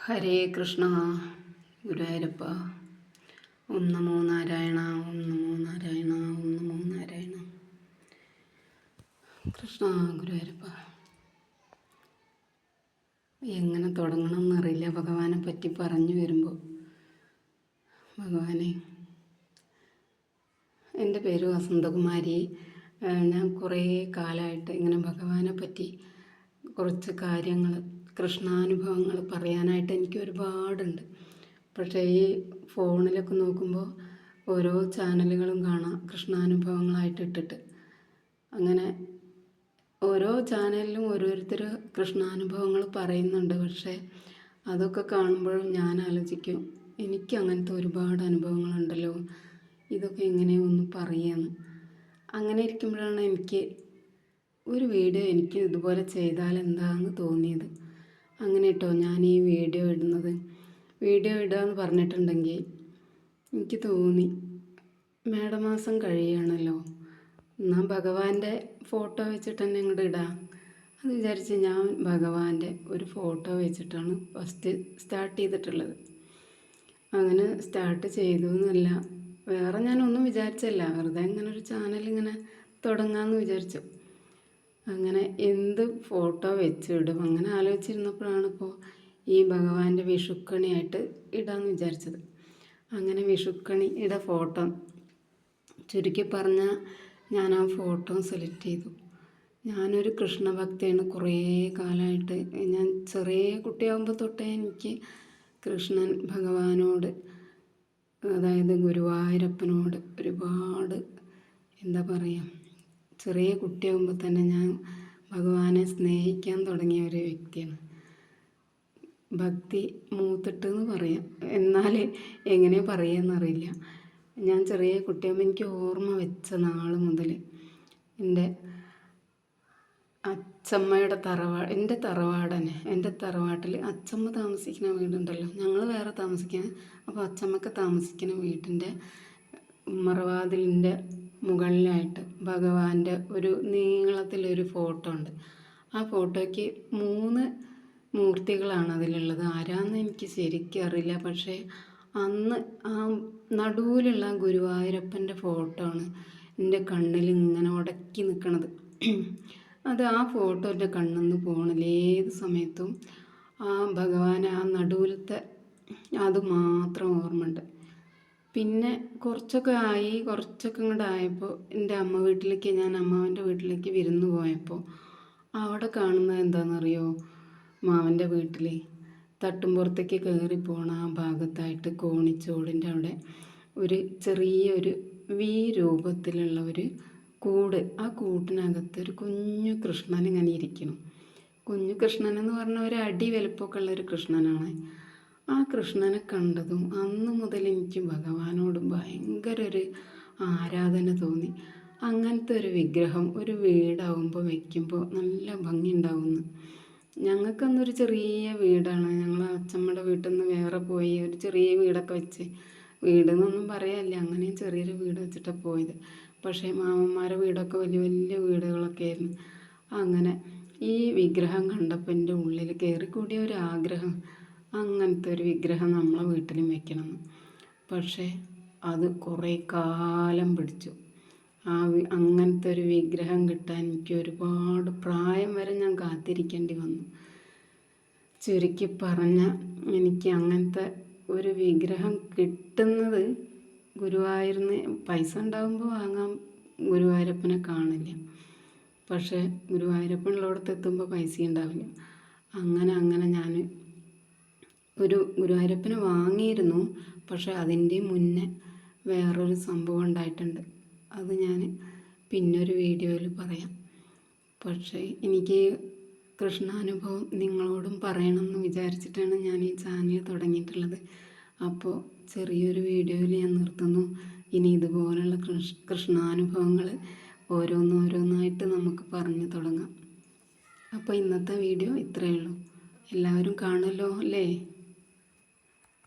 ഹരേ കൃഷ്ണ. ഗുരുവായൂരപ്പ. ഓം നമോ നാരായണ. ഓം നമോ നാരായണ. ഓം നമോ നാരായണ. കൃഷ്ണ ഗുരുവായൂരപ്പ. എങ്ങനെ തുടങ്ങണം എന്നറിയില്ല ഭഗവാനെ പറ്റി പറഞ്ഞു വരുമ്പോൾ. ഭഗവാനെ, എൻ്റെ പേര് വസന്തകുമാരി. ഞാൻ കുറേ കാലമായിട്ട് ഇങ്ങനെ ഭഗവാനെ പറ്റി കുറച്ച് കാര്യങ്ങൾ, കൃഷ്ണാനുഭവങ്ങൾ പറയാനായിട്ട് എനിക്ക് ഒരുപാടുണ്ട്. പക്ഷേ ഈ ഫോണിലൊക്കെ നോക്കുമ്പോൾ ഓരോ ചാനലുകളും കാണാം കൃഷ്ണാനുഭവങ്ങളായിട്ട് ഇട്ടിട്ട്. അങ്ങനെ ഓരോ ചാനലിലും ഓരോരുത്തർ കൃഷ്ണാനുഭവങ്ങൾ പറയുന്നുണ്ട്. പക്ഷേ അതൊക്കെ കാണുമ്പോഴും ഞാൻ ആലോചിക്കും, എനിക്ക് അങ്ങനത്തെ ഒരുപാട് അനുഭവങ്ങളുണ്ടല്ലോ, ഇതൊക്കെ എങ്ങനെയൊന്ന് പറയാന്ന്. അങ്ങനെ ഇരിക്കുമ്പോഴാണ് എനിക്ക് ഒരു വീഡിയോ എനിക്ക് ഇതുപോലെ ചെയ്താൽ എന്താണെന്ന് തോന്നിയത്. അങ്ങനെ കേട്ടോ ഞാൻ ഈ വീഡിയോ ഇടുന്നത്. വീഡിയോ ഇടുകയെന്ന് പറഞ്ഞിട്ടുണ്ടെങ്കിൽ എനിക്ക് തോന്നി മേടമാസം കഴിയുകയാണല്ലോ, എന്നാൽ ഭഗവാന്റെ ഫോട്ടോ വെച്ചിട്ട് തന്നെ ഇങ്ങോട്ട് ഇടാം. അത് വിചാരിച്ച് ഞാൻ ഭഗവാന്റെ ഒരു ഫോട്ടോ വെച്ചിട്ടാണ് ഫസ്റ്റ് സ്റ്റാർട്ട് ചെയ്തിട്ടുള്ളത്. അങ്ങനെ സ്റ്റാർട്ട് ചെയ്തു എന്നല്ല, വേറെ ഞാനൊന്നും വിചാരിച്ചല്ല, വെറുതെ ഇങ്ങനെ ഒരു ചാനൽ ഇങ്ങനെ തുടങ്ങാമെന്ന് വിചാരിച്ചു. അങ്ങനെ എന്ത് ഫോട്ടോ വെച്ചിടും അങ്ങനെ ആലോചിച്ചിരുന്നപ്പോഴാണ് ഇപ്പോൾ ഈ ഭഗവാന്റെ വിഷുക്കണിയായിട്ട് ഇടാമെന്ന് വിചാരിച്ചത്. അങ്ങനെ വിഷുക്കണിയുടെ ഫോട്ടോ ചുരുക്കി പറഞ്ഞാൽ ഞാൻ ആ ഫോട്ടോ സെലക്ട് ചെയ്തു. ഞാനൊരു കൃഷ്ണഭക്തയാണ്. കുറേ കാലമായിട്ട്, ഞാൻ ചെറിയ കുട്ടിയാകുമ്പോൾ തൊട്ടേ എനിക്ക് കൃഷ്ണൻ ഭഗവാനോട്, അതായത് ഗുരുവായൂരപ്പനോട് ഒരുപാട് എന്താ പറയുക, ചെറിയ കുട്ടിയാകുമ്പോൾ തന്നെ ഞാൻ ഭഗവാനെ സ്നേഹിക്കാൻ തുടങ്ങിയ ഒരു വ്യക്തിയാണ്. ഭക്തി മൂത്തിട്ടെന്ന് പറയാം, എന്നാൽ എങ്ങനെ പറയുകയെന്നറിയില്ല. ഞാൻ ചെറിയ കുട്ടിയാകുമ്പോൾ എനിക്ക് ഓർമ്മ വെച്ച നാൾ മുതൽ എൻ്റെ അച്ചമ്മയുടെ എൻ്റെ തറവാട്ടിൽ അച്ചമ്മ താമസിക്കുന്ന വീടുണ്ടല്ലോ, ഞങ്ങൾ വേറെ താമസിക്കുന്നത്. അപ്പോൾ അച്ചമ്മക്ക് താമസിക്കുന്ന വീട്ടിൻ്റെ മറവാതിലിൻ്റെ മുകളിലായിട്ട് ഭഗവാന്റെ ഒരു നീളത്തിലൊരു ഫോട്ടോ ഉണ്ട്. ആ ഫോട്ടോയ്ക്ക് 3 മൂർത്തികളാണ് അതിലുള്ളത്. ആരാന്ന് എനിക്ക് ശരിക്കും അറിയില്ല. പക്ഷേ അന്ന് ആ നടുവിലുള്ള ഗുരുവായൂരപ്പൻ്റെ ഫോട്ടോ ആണ് എൻ്റെ കണ്ണിൽ ഇങ്ങനെ ഉടക്കി നിൽക്കണത്. അത് ആ ഫോട്ടോ എൻ്റെ കണ്ണിൽ നിന്ന് പോകണില്ല. ഏത് സമയത്തും ആ ഭഗവാൻ ആ നടുവിലത്തെ അത് മാത്രം ഓർമ്മയുണ്ട്. പിന്നെ കുറച്ചൊക്കെ ഇങ്ങോട്ട് ആയപ്പോൾ എൻ്റെ ഞാൻ അമ്മാവൻ്റെ വീട്ടിലേക്ക് വിരുന്ന് പോയപ്പോൾ അവിടെ കാണുന്നത് എന്താണെന്നറിയോ, മാവൻ്റെ വീട്ടിൽ തട്ടുംപുറത്തേക്ക് കയറി പോണ ആ ഭാഗത്തായിട്ട് കോണിച്ചോടിൻ്റെ അവിടെ ഒരു ചെറിയൊരു വി രൂപത്തിലുള്ള ഒരു കൂട്. ആ കൂട്ടിനകത്ത് ഒരു കുഞ്ഞു കൃഷ്ണൻ ഇങ്ങനെ ഇരിക്കണം. കുഞ്ഞു കൃഷ്ണൻ എന്ന് പറഞ്ഞാൽ ഒരു അടി വലുപ്പമൊക്കെ ഉള്ളൊരു കൃഷ്ണനാണ്. ആ കൃഷ്ണനെ കണ്ടതും അന്ന് മുതൽ എനിക്ക് ഭഗവാനോട് ഭയങ്കര ഒരു ആരാധന തോന്നി. അങ്ങനത്തെ ഒരു വിഗ്രഹം ഒരു വീടാവുമ്പോൾ വയ്ക്കുമ്പോൾ നല്ല ഭംഗി ഉണ്ടാവുമെന്ന്. ഞങ്ങൾക്കന്നൊരു ചെറിയ വീടാണ്. ഞങ്ങൾ അച്ഛമ്മയുടെ വീട്ടിൽ നിന്ന് വേറെ പോയി ഒരു ചെറിയ വീടൊക്കെ വെച്ച്, വീടെന്നൊന്നും പറയാനില്ല, അങ്ങനെ ചെറിയൊരു വീട് വെച്ചിട്ടാണ് പോയത്. പക്ഷേ മാമന്മാരുടെ വീടൊക്കെ വലിയ വലിയ വീടുകളൊക്കെ ആയിരുന്നു. അങ്ങനെ ഈ വിഗ്രഹം കണ്ടപ്പോൾ എൻ്റെ ഉള്ളിൽ കയറിക്കൂടിയ ഒരു ആഗ്രഹം, അങ്ങനത്തെ ഒരു വിഗ്രഹം നമ്മളെ വീട്ടിലും വെക്കണമെന്ന്. പക്ഷേ അത് കുറേ കാലം പിടിച്ചു. അങ്ങനത്തെ ഒരു വിഗ്രഹം കിട്ടാൻ എനിക്ക് ഒരുപാട് പ്രായം വരെ ഞാൻ കാത്തിരിക്കേണ്ടി വന്നു. ചുരുക്കി പറഞ്ഞാൽ എനിക്ക് അങ്ങനത്തെ ഒരു വിഗ്രഹം കിട്ടുന്നത് ഗുരുവായൂരിന്ന് പൈസ ഉണ്ടാകുമ്പോൾ വാങ്ങാൻ ഗുരുവായൂരപ്പനെ കാണില്ല. പക്ഷേ ഗുരുവായൂരപ്പനുള്ളടത്ത് എത്തുമ്പോൾ പൈസ ഉണ്ടാവില്ല. അങ്ങനെ ഞാൻ ഒരു ഗുരുവായൂരപ്പനെ വാങ്ങിയിരുന്നു. പക്ഷേ അതിൻ്റെ മുന്നേ വേറൊരു സംഭവം ഉണ്ടായിട്ടുണ്ട്. അത് ഞാൻ പിന്നൊരു വീഡിയോയിൽ പറയാം. പക്ഷേ എനിക്ക് കൃഷ്ണാനുഭവം നിങ്ങളോടും പറയണമെന്ന് വിചാരിച്ചിട്ടാണ് ഞാൻ ഈ ചാനൽ തുടങ്ങിയിട്ടുള്ളത്. അപ്പോൾ ചെറിയൊരു വീഡിയോയിൽ ഞാൻ നിർത്തുന്നു. ഇനി ഇതുപോലുള്ള കൃഷ്ണാനുഭവങ്ങൾ ഓരോന്നോരോന്നായിട്ട് നമുക്ക് പറഞ്ഞു തുടങ്ങാം. അപ്പോൾ ഇന്നത്തെ വീഡിയോ ഇത്രയേ ഉള്ളൂ. എല്ലാവരും കാണുമല്ലോ അല്ലേ?